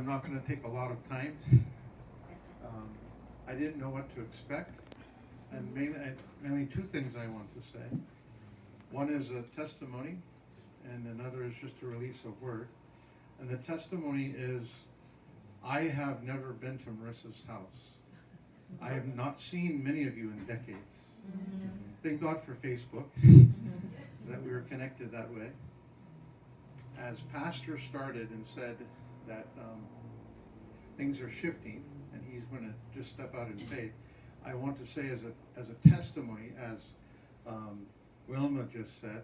not going to take a lot of time. I didn't know what to expect, and mainly two things I want to say. One is a testimony, and another is just a release of word. And the testimony is, I have never been to Marissa's house. I have not seen many of you in decades. Thank God for Facebook, that we were connected that way. As Pastor started and said that things are shifting, and he's going to just step out in faith, I want to say as a testimony, as Wilma just said,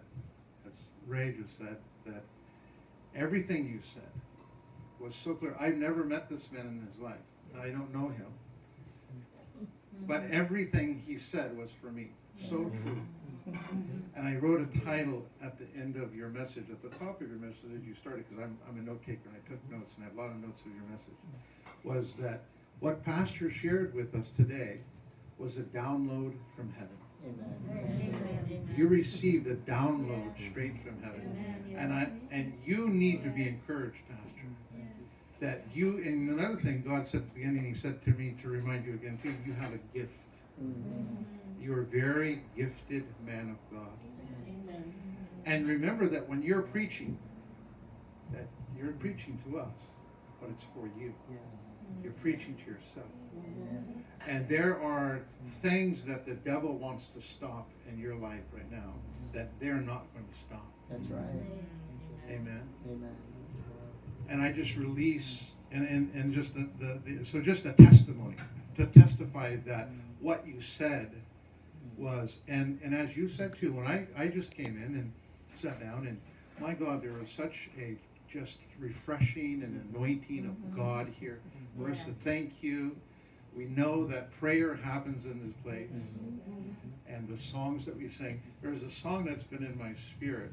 as Ray just said, that everything you said was so clear. I've never met this man in his life. I don't know him. But everything he said was for me. So true. And I wrote a title at the end of your message, at the top of your message as you started, because I'm a note taker and I took notes and I have a lot of notes of your message, was that what Pastor shared with us today was a download from heaven. Amen. You received a download straight from heaven. And you need to be encouraged, Pastor. That you, and another thing God said at the beginning, he said to me to remind you again, too, you have a gift. You're a very gifted man of God. And remember that when you're preaching, that you're preaching to us, but it's for you. You're preaching to yourself. And there are things that the devil wants to stop in your life right now that they're not going to stop. That's right. Amen. Amen. And I just release and just so just a testimony to testify that what you said was, and as you said too, when I just came in and sat down, and my God, there was such a just refreshing and anointing of God here. Marissa, thank you. We know that prayer happens in this place. And the songs that we sing, there's a song that's been in my spirit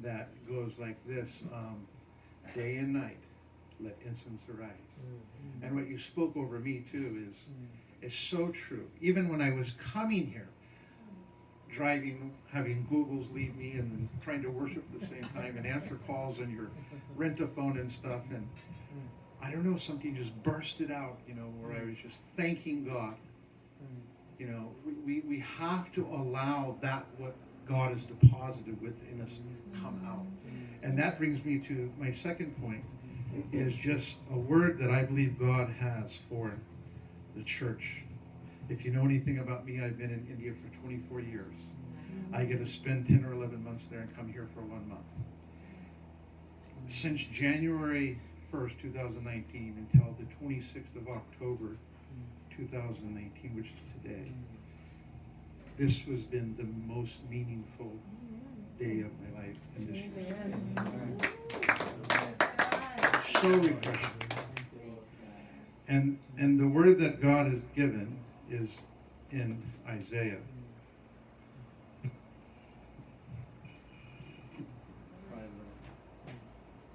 that goes like this, day and night, let incense arise. And what you spoke over me too is so true. Even when I was coming here, driving, having Googles lead me and then trying to worship at the same time and answer calls on your rent-a-phone and stuff, and I don't know, something just bursted out, where I was just thanking God. We have to allow that what God has deposited within us come out. And that brings me to my second point, is just a word that I believe God has for the church. If you know anything about me, I've been in India for 24 years. I get to spend 10 or 11 months there and come here for 1 month. Since January 1st, 2019 until the 26th of October, 2019, which is today, this has been the most meaningful day of my life in this year. So refreshing. And the word that God has given is in Isaiah.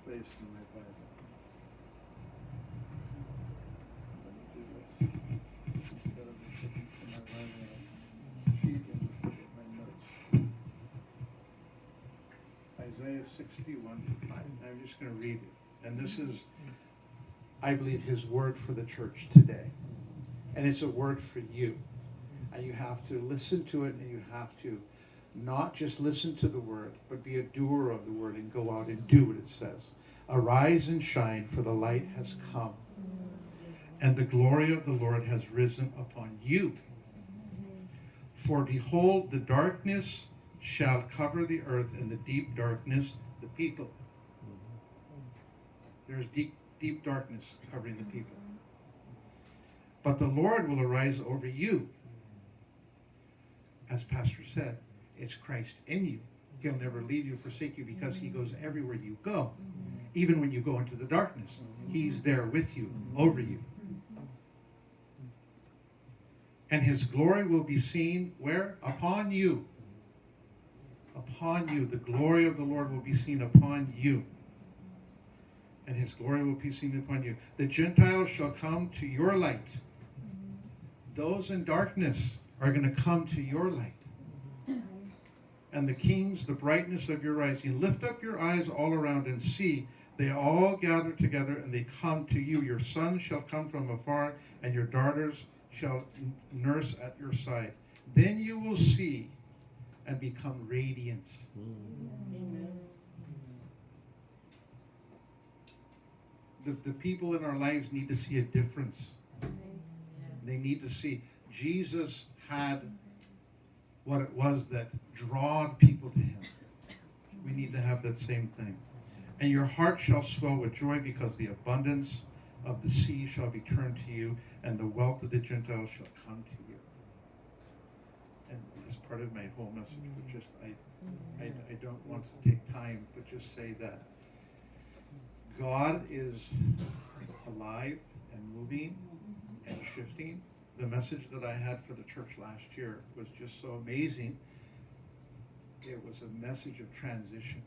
Place in my Bible. Instead of just looking for my Bible sheet and just look at my notes. Isaiah 61:5. I'm just going to read it. And this is, I believe, his word for the church today. And it's a word for you. And you have to listen to it, and you have to not just listen to the word, but be a doer of the word and go out and do what it says. Arise and shine, for the light has come, and the glory of the Lord has risen upon you. For behold, the darkness shall cover the earth, and the deep darkness the people. There's deep darkness covering the people. But the Lord will arise over you. As Pastor said, it's Christ in you. He'll never leave you, forsake you, because he goes everywhere you go. Even when you go into the darkness, he's there with you, over you. And his glory will be seen where? Upon you. Upon you. The glory of the Lord will be seen upon you. And his glory will be seen upon you. The Gentiles shall come to your light. Those in darkness are going to come to your light. And the kings, the brightness of your rising. Lift up your eyes all around and see They all gather together and they come to you. Your sons shall come from afar, and your daughters shall nurse at your side. Then you will see and become radiant. Amen. The people in our lives need to see a difference. They need to see Jesus had what it was that drawed people to him. We need to have that same thing. And your heart shall swell with joy, because the abundance of the sea shall be turned to you, and the wealth of the Gentiles shall come to you. And as part of my whole message, but just I don't want to take time, but just say that God is alive and moving and shifting. The message that I had for the church last year was just so amazing. It was a message of transition.